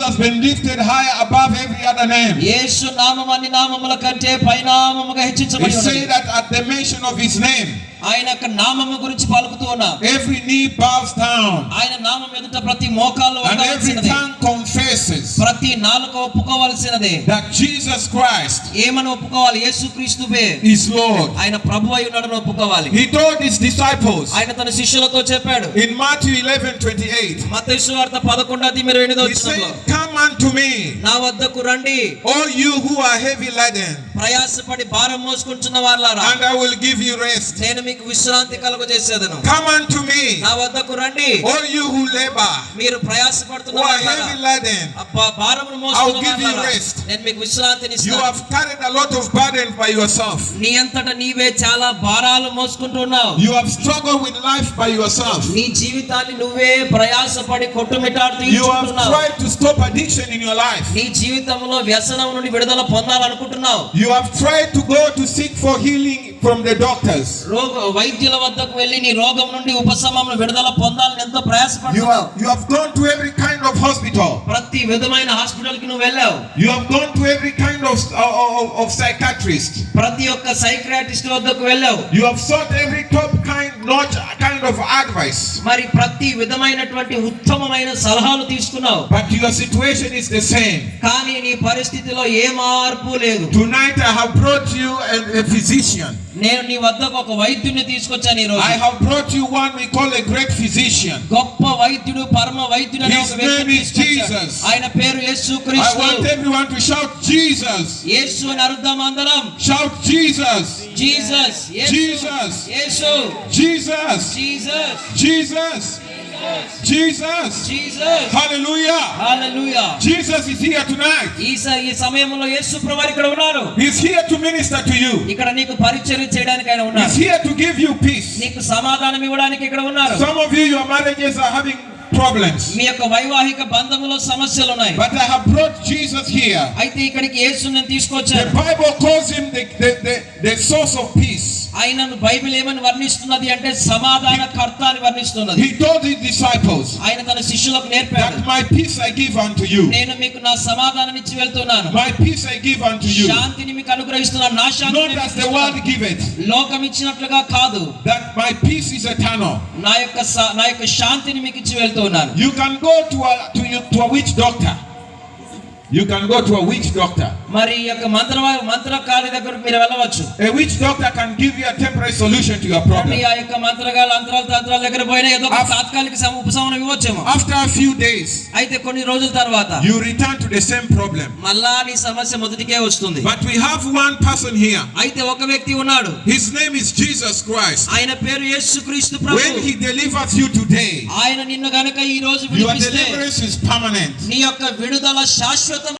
Jesus been lifted high above every other name. యేసు నామము అన్ని నామముల కంటే పైనామముగా He హెచ్చించబడి ఉన్నది. said that at the mention of his name, ఆయన యొక్క నామము గురించి పలుకుతూ ఉన్నాం. every knee bows down ఆయన నామం ఎదుట ప్రతి మోకాలు and every వంగవలసినది, tongue confesses ప్రతి నాలుక ఒప్పుకోవలసినదే. that Jesus Christ ఏమని ఒప్పుకోవాలి? యేసుక్రీస్తువే is Lord. ఆయన ప్రభువు అయి ఉన్నాడని ఒప్పుకోవాలి. He told his disciples ఆయన తన శిష్యులతో చెప్పాడు. in Matthew 11:28, మత్తయి సువార్త 11:28 he వచనంలో, said, "Come unto me, నా వద్దకు రండి all you who are heavy laden, ప్రయాసపడుతున్న భారం మోసుకుంటున్న వారులారా, and I will give you rest. నేను మీకు విశ్రాంతి కలుగజేసేదను. Come unto me, నా వద్దకు రండి all you who labor, మీరు ప్రయాసపడుతున్న who are వారులారా, heavy laden. భారమును I'll మోస్తున్న give you వారులారా, rest. నేను మీకు విశ్రాంతిని You ఇస్తాను. have carried a lot of burden by yourself. నీ అంతట నీవే చాలా భారాలు మోసుకుంటున్నావు. You have struggled with life by yourself. నీ జీవితాన్ని నువ్వే ప్రయాసపడి కొట్టుమిట్టాడుతూ You have ఇచ్చుకుంటున్నావు. tried to stop addiction in your life. నీ జీవితంలో వ్యసనం నుండి విడుదల పొందాలనుకుంటున్నావు. You have tried to go to seek for healing from the doctors. వైద్యుల వద్దకు వెళ్ళి నీ రోగం నుండి ఉపశమనం విడుదల పొందాలని ఎంతో ప్రయాసపడుతున్నావు. You have gone to every kind of hospital. ప్రతి విధమైన హాస్పిటల్ కి నువ్వు వెళ్ళావు. You have gone to every kind of psychiatrist. ప్రతి ఒక్క సైకియాట్రిస్ట్ వద్దకు వెళ్ళావు. You have sought every top kind of advice. మరి ప్రతి విధమైనటువంటి ఉత్తమమైన సలహాలు తీసుకున్నావు. But your situation is the same. కానీ నీ పరిస్థితిలో ఏ మార్పు లేదు. Tonight I have brought you a physician. నేను నీ వద్దకు ఒక వైద్యుని తీసుకొచ్చాను ఈ రోజు. I have brought you one we call a great physician. గొప్ప వైద్యుడు, పరమ వైద్యుడు అనే ఒక వ్యక్తిని తీసుకొచ్చాను. ఆయన పేరు I యేసుక్రీస్తు. want everyone to shout Jesus. యేసు అని అరుద్దాం అందరం. Shout Jesus. Jesus. Jesus. Yesu. Jesus. Jesus. Jesus. Jesus. Jesus. Hallelujah. Hallelujah. Jesus is here tonight. ఈ సమయంలో యేసు ప్రభువు ఇక్కడ ఉన్నారు. He's here to minister to you. ఇక్కడ నీకు పరిచర్య చేయడానికి ఆయన ఉన్నారు. He's here to give you peace. నీకు సమాధానం ఇవ్వడానికి ఇక్కడ ఉన్నారు. Some of you, your marriages are having problems. మీ యొక్క వైవాహిక బంధములో సమస్యలు ఉన్నాయి. But I have brought Jesus here. అయితే ఇక్కడికి యేసుని నేను The తీసుకొచ్చాను. Bible calls him the source of peace. ఆయనను బైబిల్ ఏమని వర్ణిస్తున్నది అంటే సమాధానకర్త అని వర్ణిస్తున్నది. He told his disciples ఆయన తన శిష్యులకు నేర్పాడు. that my peace I give unto you. నేను మీకు నా సమాధానం ఇచ్చి వెళ్తున్నాను. My peace I give unto you. శాంతిని మీకు అనుగ్రహిస్తున్నాను. నా శాంతిని Not as the world giveth. లోకం ఇచ్చినట్లుగా కాదు. That my peace is eternal. నా యొక్క శాంతిని మీకు ఇచ్చి వెళ్తున్నాను. You can go to a witch doctor. You can go to a witch doctor. మరి ఈ యొక్క మంత్రకారి దగ్గరకు మీరు వెళ్ళవచ్చు. A witch doctor can give you a temporary solution to your problem. ఆ యొక్క మంత్రగాళ్ళు తంత్రాల దగ్గర పోయినా ఏదో ఒక తాత్కాలిక ఉపశమనం ఇవ్వచ్చేమో. After a few days, అయితే కొన్ని రోజుల తర్వాత you return to the same problem. మళ్ళా నీ సమస్య మొదటికే వస్తుంది. But we have one person here. అయితే ఒక వ్యక్తి ఉన్నాడు. His name is Jesus Christ. ఆయన పేరు యేసుక్రీస్తు ప్రభువు. When he delivers you today, ఆయన నిన్ను గనుక ఈ రోజు your విడిపిస్తే deliverance is permanent. నీ యొక్క విడుదల శాశ్వతం.